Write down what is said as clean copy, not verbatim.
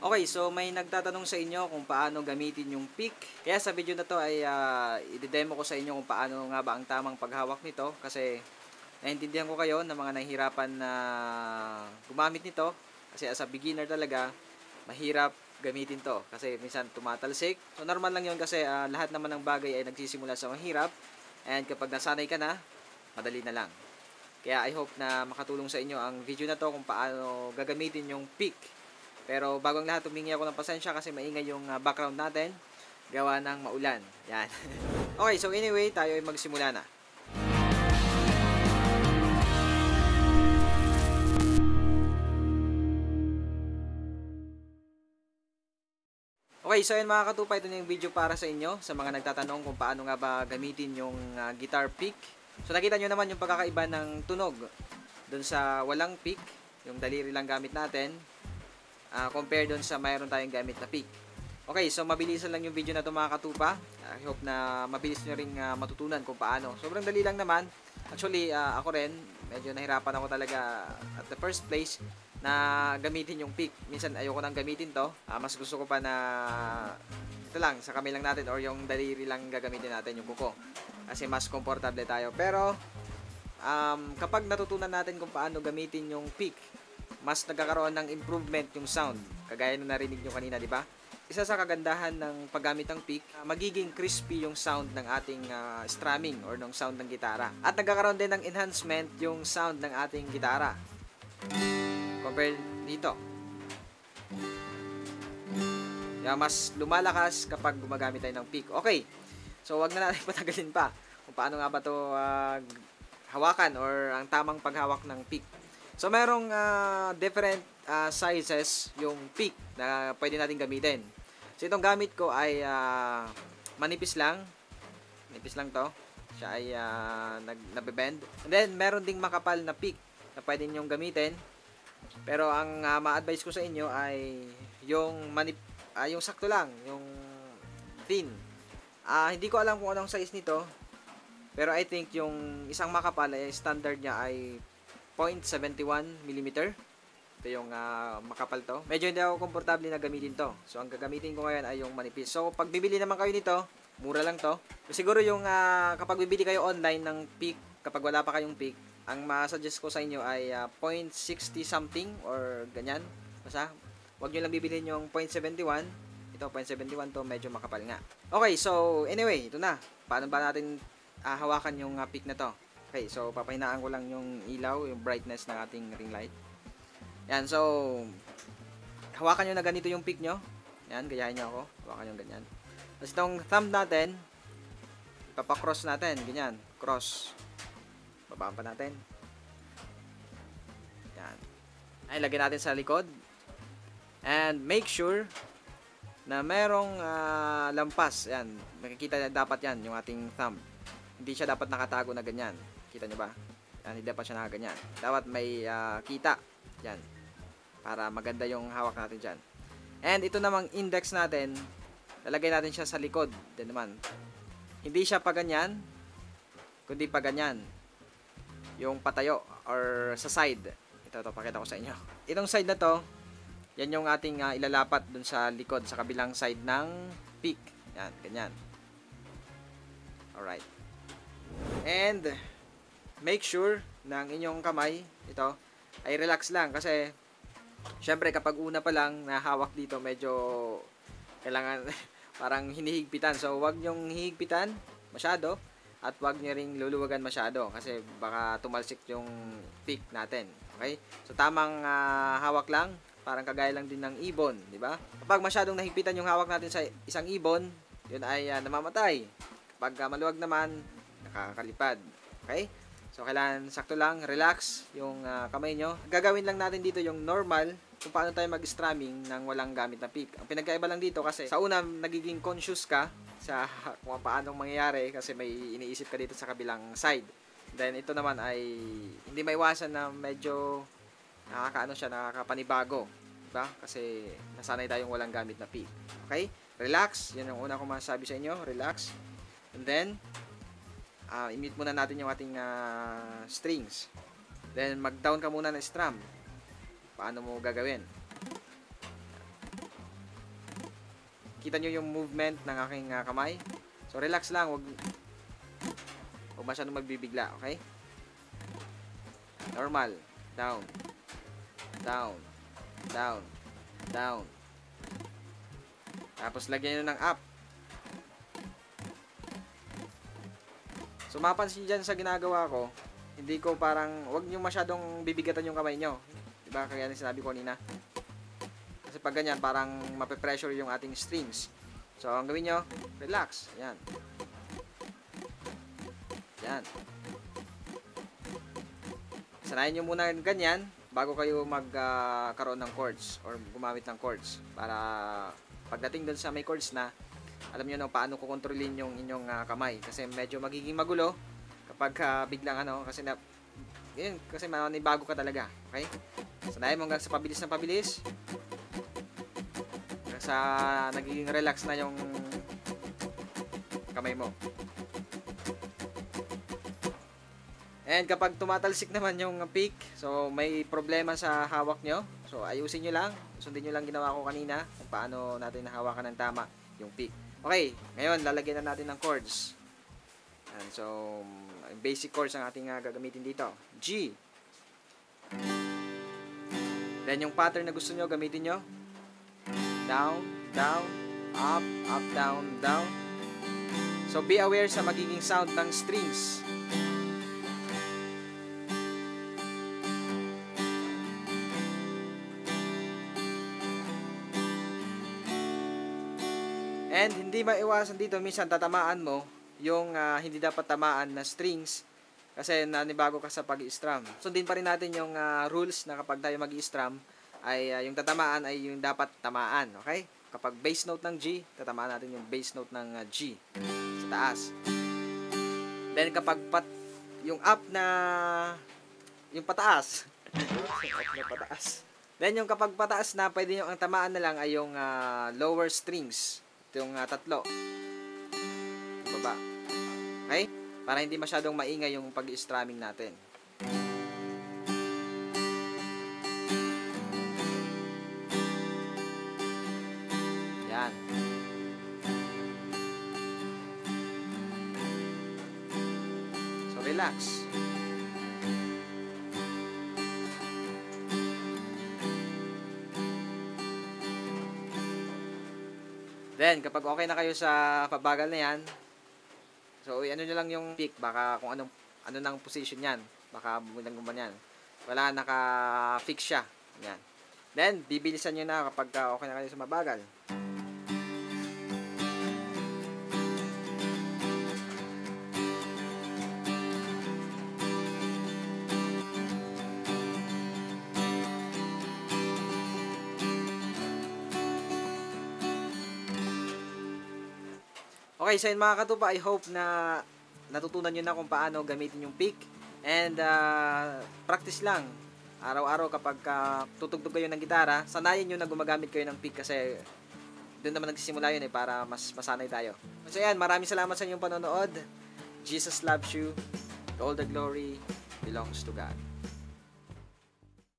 Okay, so may nagtatanong sa inyo kung paano gamitin yung pick. Kaya sa video na to ay i-demo ko sa inyo kung paano nga ba ang tamang paghawak nito kasi naiintindihan ko kayo na mga nahihirapan na gumamit nito kasi as a beginner talaga mahirap gamitin to kasi minsan tumatalsik. So normal lang yun kasi lahat naman ng bagay ay nagsisimula sa mahirap and kapag nasanay ka na, madali na lang. Kaya I hope na makatulong sa inyo ang video na to kung paano gagamitin yung pick. Pero bago ang lahat, humingi ako ng pasensya kasi maingay yung background natin. Gawa ng maulan. Yan. Okay, so anyway, tayo ay magsimula na. Okay, so yun mga katupa, ito na yung video para sa inyo. Sa mga nagtatanong kung paano nga ba gamitin yung guitar pick. So nakita nyo naman yung pagkakaiba ng tunog dun sa walang pick, yung daliri lang gamit natin. Compare doon sa mayroon tayong gamit na pick. Okay, so mabilisan lang yung video na ito mga katupa. I hope na mabilis nyo ring matutunan kung paano. Sobrang dali lang naman. Actually, ako rin, medyo nahirapan ako talaga at the first place na gamitin yung pick. Minsan ayoko nang gamitin to. Mas gusto ko pa na ito lang, sa kamay lang natin or yung daliri lang gagamitin natin, yung kuko. Kasi mas komportable tayo. Pero, kapag natutunan natin kung paano gamitin yung pick, mas nagkakaroon ng improvement yung sound. Kagaya nung narinig nyo kanina, di ba? Isa sa kagandahan ng paggamit ng pick, magiging crispy yung sound ng ating strumming or ng sound ng gitara. At nagkakaroon din ng enhancement yung sound ng ating gitara. Compare dito. Kaya mas lumalakas kapag gumagamit tayo ng pick. Okay, so wag na natin patagalin pa kung paano nga ba ito hawakan or ang tamang paghawak ng pick. So, merong different sizes yung pick na pwede natin gamitin. So, itong gamit ko ay manipis lang. Manipis lang to. Siya ay nabibend. And then, meron ding makapal na pick na pwede nyong gamitin. Pero, ang ma-advise ko sa inyo ay yung yung sakto lang. Yung thin. Hindi ko alam kung anong size nito. Pero, I think yung isang makapal ay standard niya ay 0.71 mm. Ito yung makapal to. Medyo hindi ako komportable na gamitin to. So, ang gagamitin ko ngayon ay yung manipis. So, pag bibili naman kayo nito, mura lang to. Siguro yung kapag bibili kayo online ng pick, kapag wala pa kayong pick, ang ma-suggest ko sa inyo ay 0.60 something or ganyan. Basta, wag nyo lang bibilhin yung 0.71. Ito, 0.71 to, medyo makapal nga. Okay, so, anyway, ito na. Paano ba natin hawakan yung pick na to? Okay, so papahinaan ko lang yung ilaw, yung brightness ng ating ring light. Yan, so hawakan nyo na ganito yung pick nyo. Yan, gayahin nyo ako. Hawakan nyo ganyan. Tapos itong thumb natin, papakross natin, ganyan. Cross. Babaan pa natin. Yan. Ay, lagyan natin sa likod. And make sure na merong lampas. Yan, makikita dapat yan, yung ating thumb. Hindi siya dapat nakatago na ganyan. Kita nyo ba? Yan, hindi dapat siya nakaganyan. Dapat may kita. Yan. Para maganda yung hawak natin dyan. And ito namang index natin, lalagay natin siya sa likod. Din naman. Hindi siya pa ganyan, kundi pa ganyan. Yung patayo or sa side. Ito, pakita ko sa inyo. Itong side na to, yan yung ating ilalapat dun sa likod, sa kabilang side ng pick. Yan, ganyan. Alright. And make sure na ang inyong kamay, ito, ay relax lang kasi syempre kapag una pa lang nahawak dito medyo kailangan parang hinihigpitan. So wag nyong hihigpitan masyado at wag nyo ring luluwagan masyado kasi baka tumalsik yung pick natin. Okay? So tamang hawak lang, parang kagaya lang din ng ibon, di ba? Kapag masyadong nahigpitan yung hawak natin sa isang ibon, yun ay namamatay. Kapag maluwag naman, nakakalipad. Okay? So, kailangan sakto lang, relax yung kamay nyo. Gagawin lang natin dito yung normal kung paano tayo mag-strumming nang walang gamit na pick. Ang pinagkaiba lang dito kasi sa una, nagiging conscious ka sa kung paano mangyayari kasi may iniisip ka dito sa kabilang side. Then, ito naman ay hindi maiwasan na medyo nakakapanibago. Diba? Kasi nasanay tayong walang gamit na pick. Okay? Relax. Yan ang una ko masasabi sa inyo. Relax. And then, i-mute muna natin yung ating strings. Then, mag-down ka muna ng strum. Paano mo gagawin? kita nyo yung movement ng aking kamay. So, relax lang. Huwag masyadong magbibigla. Okay? Normal. Down. Down. Down. Down. Tapos, lagyan nyo ng up. So, mapansin nyo dyan sa ginagawa ko, hindi ko parang, huwag nyo masyadong bibigatan yung kamay nyo. Diba? Kaya sinabi ko kanina. Kasi pag ganyan, parang mape-pressure yung ating strings. So, ang gawin nyo, relax. Ayan. Ayan. Sanayin nyo muna ganyan bago kayo magkaroon ng chords or gumamit ng chords. Para pagdating dun sa may chords na, alam nyo na paano kukontrolin yung inyong kamay. Kasi medyo magiging magulo kapag biglang kasi manibago ka talaga. Okay? Sanayin mo hanggang sa pabilis na pabilis. Hanggang sa nagiging relax na yung kamay mo. And kapag tumatalsik naman yung pick, so may problema sa hawak nyo. So ayusin nyo lang. Sundin nyo lang ginawa ko kanina kung paano natin nahawakan ng tama yung pick. Okay, ngayon lalagyan na natin ng chords. And so, basic chords ang ating gagamitin dito. G. Then yung pattern na gusto nyo, gamitin nyo. Down, down, up, up, down, down. So, be aware sa magiging sound ng strings. And hindi maiwasan dito, minsan tatamaan mo yung hindi dapat tamaan na strings kasi nanibago ka sa pag-i-strum. Sundin pa rin natin yung rules na kapag tayo mag-i-strum ay yung tatamaan ay yung dapat tamaan, okay? Kapag bass note ng G, tatamaan natin yung bass note ng G sa taas. Then kapag yung up na yung pataas. Up na pataas. Then yung kapag pataas na, pwede yung ang tamaan na lang ay yung lower strings. Ito yung tatlo. Baba. Okay? Para hindi masyadong maingay yung pag-strumming natin. Yan. So, relax. Then, kapag okay na kayo sa pabagal na yan, so, ano nyo lang yung pick, baka kung ano nang position yan. Baka bumulang guman yan. Wala, naka-fix siya. Yan. Then, bibilisan nyo na kapag okay na kayo sa mabagal. Okay, so yun mga katupa, I hope na natutunan nyo na kung paano gamitin yung pick. And practice lang. Araw-araw kapag tutugtog kayo ng gitara, sanayin nyo na gumagamit kayo ng pick kasi doon naman nagsisimula yun para mas masanay tayo. So yan, maraming salamat sa inyong panonood. Jesus loves you. All the glory belongs to God.